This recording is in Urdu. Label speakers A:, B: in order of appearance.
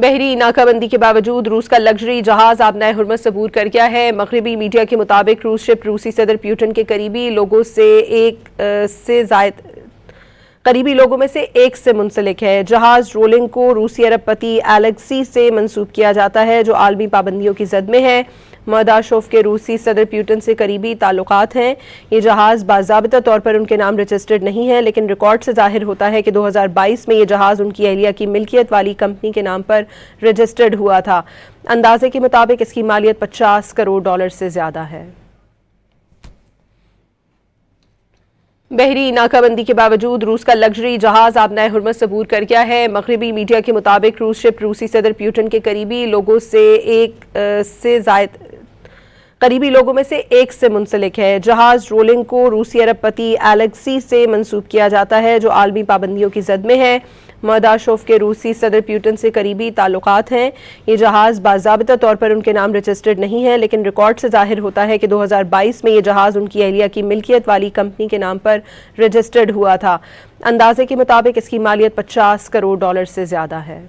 A: بحری ناکہ بندی کے باوجود روس کا لگژری جہاز آبنائے ہرمز عبور کر گیا ہے۔ مغربی میڈیا کے مطابق کروز شپ روسی صدر پیوٹن کے قریبی لوگوں میں سے ایک سے منسلک ہے۔ جہاز رولنگ کو روسی ارب پتی الیکسی سے منسوب کیا جاتا ہے جو عالمی پابندیوں کی زد میں ہے۔ مرداشوف کے روسی صدر پیوٹن سے قریبی تعلقات ہیں۔ یہ جہاز باضابطہ طور پر ان کے نام رجسٹرڈ نہیں ہے، لیکن ریکارڈ سے ظاہر ہوتا ہے کہ 2022 میں یہ جہاز ان کی اہلیہ کی ملکیت والی کمپنی کے نام پر رجسٹرڈ ہوا تھا۔ اندازے کے مطابق اس کی مالیت $50 کروڑ سے زیادہ ہے۔ بحری ناکہ بندی کے باوجود روس کا لگژری جہاز آبنائے ہرمز عبور کر گیا ہے۔ مغربی میڈیا کے مطابق کروز شپ روسی صدر پیوٹن کے قریبی لوگوں میں سے ایک سے منسلک ہے۔ جہاز رولنگ کو روسی ارب پتی الیکسی سے منسوب کیا جاتا ہے جو عالمی پابندیوں کی زد میں ہے۔ مرداشوف کے روسی صدر پیوٹن سے قریبی تعلقات ہیں۔ یہ جہاز باضابطہ طور پر ان کے نام رجسٹرڈ نہیں ہے، لیکن ریکارڈ سے ظاہر ہوتا ہے کہ 2022 میں یہ جہاز ان کی اہلیہ کی ملکیت والی کمپنی کے نام پر رجسٹرڈ ہوا تھا۔ اندازے کے مطابق اس کی مالیت $50 کروڑ سے زیادہ ہے۔